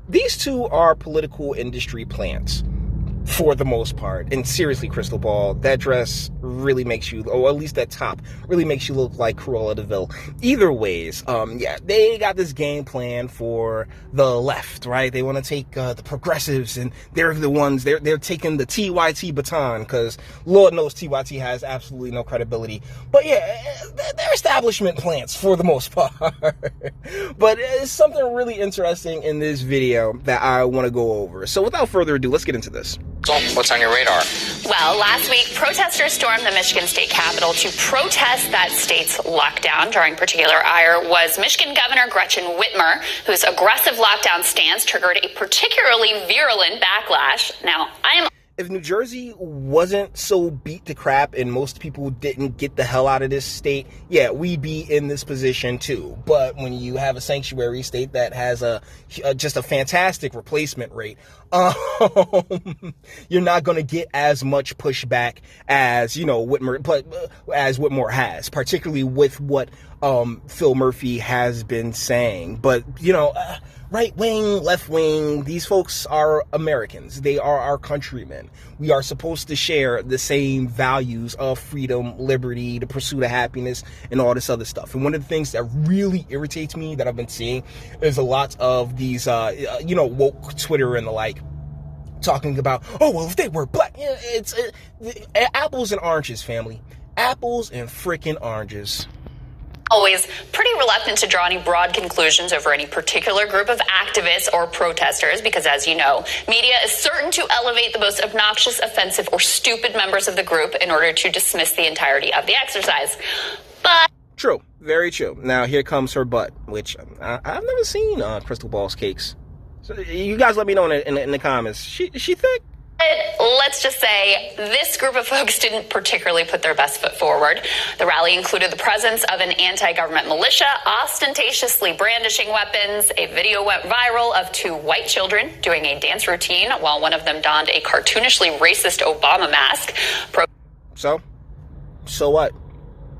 these two are political industry plants for the most part. And seriously, Krystal Ball, that dress really makes you, or at least that top, really makes you look like Cruella de Vil. Either ways, yeah, they got this game plan for the left, right? They want to take the progressives, and they're the ones, they're taking the TYT baton, because Lord knows TYT has absolutely no credibility. But yeah, they're establishment plants for the most part. But it's something really interesting in this video that I want to go over. So without further ado, let's get into this. What's on your radar? Well, last week, protesters stormed the Michigan state capitol to protest that state's lockdown. Drawing particular ire was Michigan Governor Gretchen Whitmer, whose aggressive lockdown stance triggered a particularly virulent backlash. Now, If New Jersey wasn't so beat to crap and most people didn't get the hell out of this state, yeah, we'd be in this position too. But when you have a sanctuary state that has just a fantastic replacement rate, you're not going to get as much pushback as, you know, as Whitmore has, particularly with what Phil Murphy has been saying. But, you know, right wing, left wing, these folks are Americans. They are our countrymen. We are supposed to share the same values of freedom, liberty, the pursuit of happiness, and all this other stuff. And one of the things that really irritates me that I've been seeing is a lot of these, you know, woke Twitter and the like, talking about, oh, well, if they were black, it's apples and oranges, family. Apples and freaking oranges. always pretty reluctant to draw any broad conclusions over any particular group of activists or protesters because, as you know, media is certain to elevate the most obnoxious, offensive, or stupid members of the group in order to dismiss the entirety of the exercise. But true, very true. Now here comes her butt, which I've never seen Krystal Ball's cakes. So you guys let me know in the comments. Is she thick? Let's just say this group of folks didn't particularly put their best foot forward. The rally included the presence of an anti-government militia ostentatiously brandishing weapons. A video went viral of two white children doing a dance routine while one of them donned a cartoonishly racist Obama mask. So what?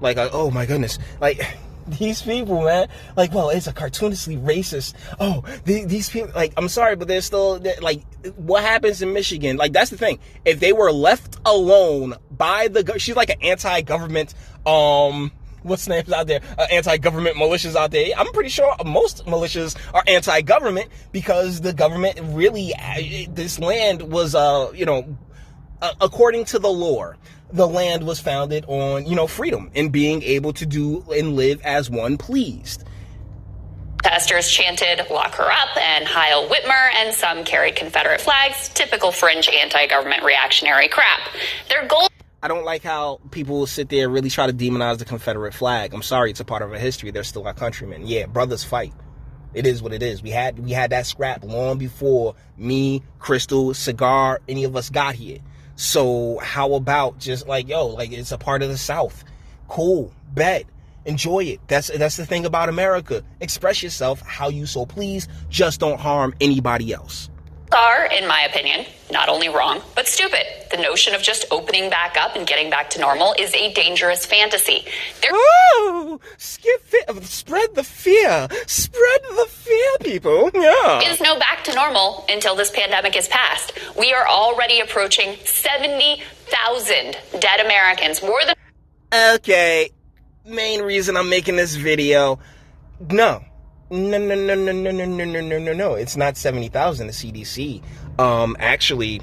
Like, oh my goodness. Like, these people, man, like, well, it's a cartoonishly racist. Oh, these people, like, I'm sorry, but they're still, like, what happens in Michigan? Like, that's the thing. If they were left alone by she's like an anti-government, what's the names out there? Anti-government militias out there. I'm pretty sure most militias are anti-government because the government really, this land was, according to the lore, the land was founded on, freedom and being able to do and live as one pleased. Protesters chanted, "Lock her up," and "Heil Whitmer," and some carried Confederate flags, typical fringe anti-government reactionary crap. Their goal... I don't like how people sit there and really try to demonize the Confederate flag. I'm sorry, it's a part of our history. They're still our countrymen. Yeah, brothers fight. It is what it is. We had that scrap long before me, Krystal, Cigar, any of us got here. So how about just like, it's a part of the South. Cool, bet, enjoy it. That's the thing about America. Express yourself how you so please. Just don't harm anybody else. Are, in my opinion, not only wrong, but stupid. The notion of just opening back up and getting back to normal is a dangerous fantasy. Spread the fear. Spread the fear, people. Yeah. There is no back to normal until this pandemic is past. We are already approaching 70,000 dead Americans, more than... Okay, main reason I'm making this video, no. It's not 70,000. The CDC actually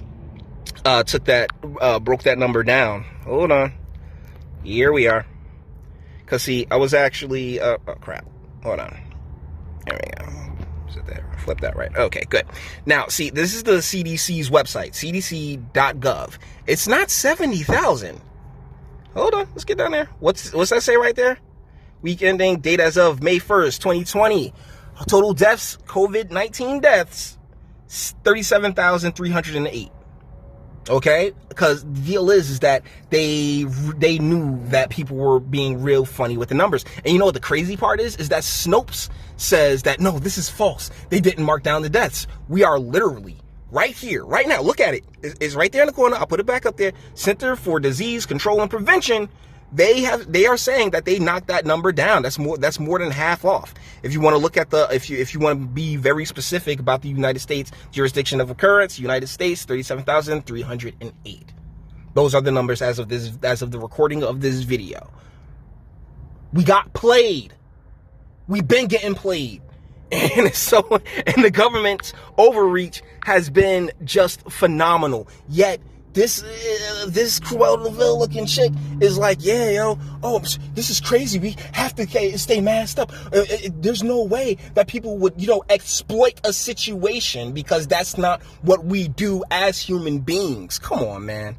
broke that number down. Hold on. Here we are. Because, see, I was actually, crap. Hold on. There we go. Is it there? Flip that right. Okay, good. Now, see, this is the CDC's website, cdc.gov. It's not 70,000. Hold on. Let's get down there. What's that say right there? Week ending date as of May 1st, 2020. Total deaths, COVID-19 deaths, 37,308. Okay? Because the deal is that they knew that people were being real funny with the numbers. And you know what the crazy part is? Is that Snopes says that, no, this is false. They didn't mark down the deaths. We are literally right here, right now. Look at it. It's right there in the corner. I'll put it back up there. Center for Disease Control and Prevention. They are saying that they knocked that number down. That's more than half off. If you want to look at if you want to be very specific about the United States jurisdiction of occurrence, United States 37,308. Those are the numbers as of the recording of this video. We got played. We've been getting played. And the government's overreach has been just phenomenal. Yet this Cruella de Vil looking chick is like, yeah, yo, oh, this is crazy. We have to stay masked up. There's no way that people would, exploit a situation, because that's not what we do as human beings. Come on, man.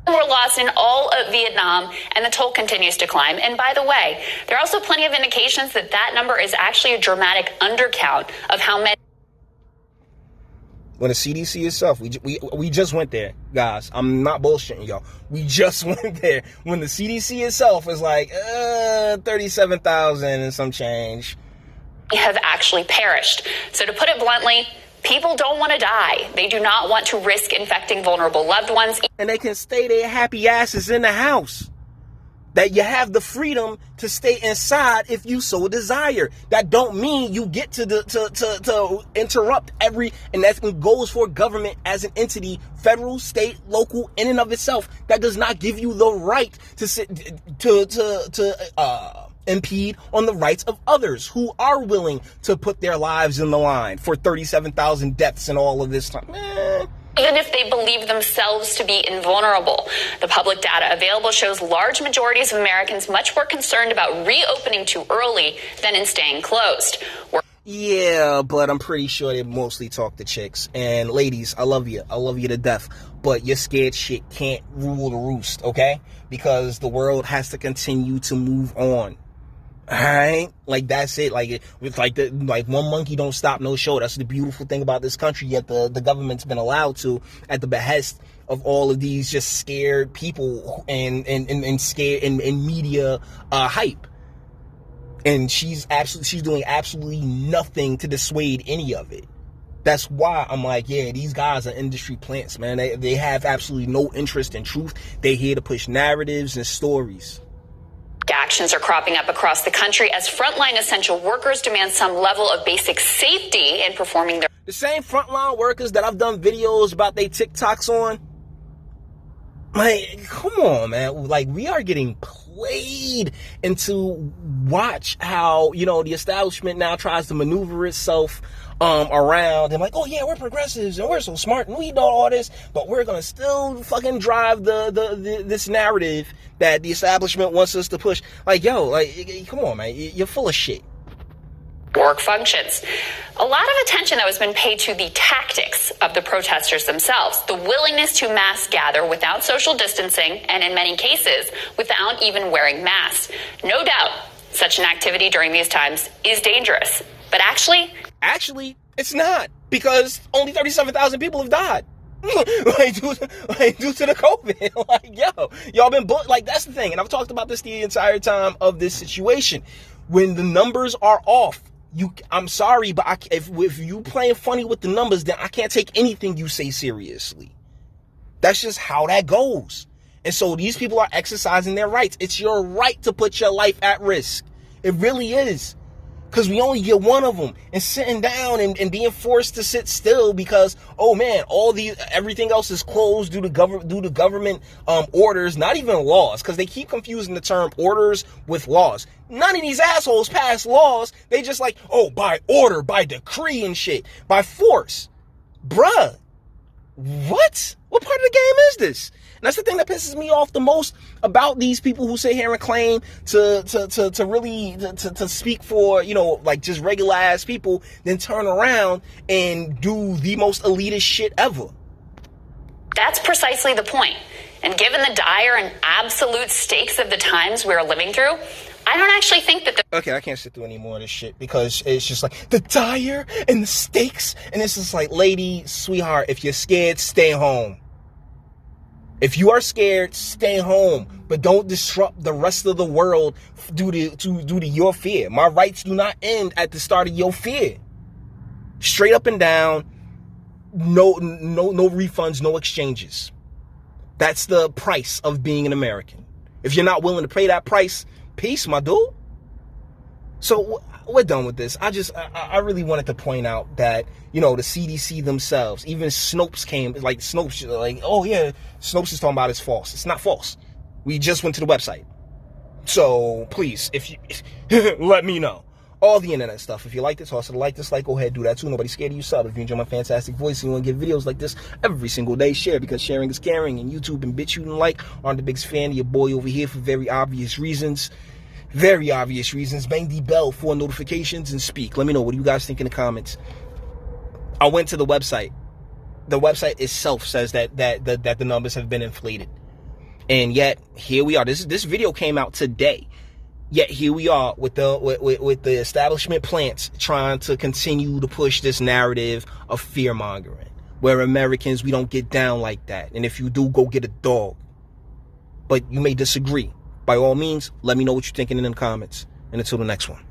Were lost in all of Vietnam, and the toll continues to climb. And by the way, there are also plenty of indications that number is actually a dramatic undercount of how many. When the CDC itself, we just went there, guys. I'm not bullshitting y'all. We just went there. When the CDC itself is like 37,000 and some change, have actually perished. So to put it bluntly, people don't want to die. They do not want to risk infecting vulnerable loved ones. And they can stay their happy asses in the house. That you have the freedom to stay inside if you so desire. That don't mean you get to interrupt and that goes for government as an entity, federal, state, local, in and of itself. That does not give you the right to impede on the rights of others who are willing to put their lives in the line for 37,000 deaths and all of this time. Even if they believe themselves to be invulnerable. The public data available shows large majorities of Americans much more concerned about reopening too early than in staying closed. Yeah, but I'm pretty sure they mostly talk to chicks. And ladies, I love you. I love you to death. But your scared shit can't rule the roost, okay? Because the world has to continue to move on. Alright, like that's it. Like one monkey don't stop no show. That's the beautiful thing about this country. Yet the government's been allowed to, at the behest of all of these just scared people and scared and media hype. And she's doing absolutely nothing to dissuade any of it. That's why I'm like, yeah, these guys are industry plants, man. They have absolutely no interest in truth. They're here to push narratives and stories. Actions are cropping up across the country as frontline essential workers demand some level of basic safety in performing their... The same frontline workers that I've done videos about their TikToks on. Like, come on, man. Like, we are getting played into watch how, the establishment now tries to maneuver itself around and like, oh yeah, we're progressives and we're so smart and we know all this, but we're gonna still fucking drive this narrative that the establishment wants us to push. Like, yo, like, come on, man, you're full of shit. Work functions. A lot of attention that has been paid to the tactics of the protesters themselves, the willingness to mass gather without social distancing and in many cases without even wearing masks. No doubt, such an activity during these times is dangerous, but actually, it's not, because only 37,000 people have died. Due to the COVID. Like, yo, y'all been like, that's the thing. And I've talked about this the entire time of this situation. When the numbers are off, I'm sorry, but if you playing funny with the numbers, then I can't take anything you say seriously. That's just how that goes. And so these people are exercising their rights. It's your right to put your life at risk. It really is. Because we only get one of them, and sitting down and being forced to sit still because, oh man, everything else is closed due to government orders, not even laws, because they keep confusing the term orders with laws. None of these assholes pass laws. They just like, oh, by order, by decree and shit, by force. Bruh, what? What part of the game is this? And that's the thing that pisses me off the most about these people who sit here and claim to really speak for, like just regular ass people, then turn around and do the most elitist shit ever. That's precisely the point. And given the dire and absolute stakes of the times we're living through, I don't actually think that Okay, I can't sit through any more of this shit because it's just like the dire and the stakes. And it's just like, lady, sweetheart, if you're scared, stay home. If you are scared, stay home, but don't disrupt the rest of the world due to your fear. My rights do not end at the start of your fear. Straight up and down, no refunds, no exchanges. That's the price of being an American. If you're not willing to pay that price, peace, my dude. So we're done with this. I really wanted to point out that, the CDC themselves, even Snopes came, like Snopes, like, oh yeah, Snopes is talking about it's false. It's not false. We just went to the website. So please, if you let me know. All the internet stuff. If you like this, also like this, go ahead, do that too. Nobody's scared of you. Sub. If you enjoy my fantastic voice and you want to get videos like this every single day, share, because sharing is caring. And YouTube and BitChute and aren't the biggest fan of your boy over here for very obvious reasons. Very obvious reasons. Bang the bell for notifications and speak. Let me know. What do you guys think in the comments? I went to the website. The website itself says that the numbers have been inflated. And yet, here we are. This video came out today. Yet here we are with the establishment plants trying to continue to push this narrative of fear-mongering, where Americans, we don't get down like that. And if you do, go get a dog. But you may disagree. By all means, let me know what you're thinking in the comments. And until the next one.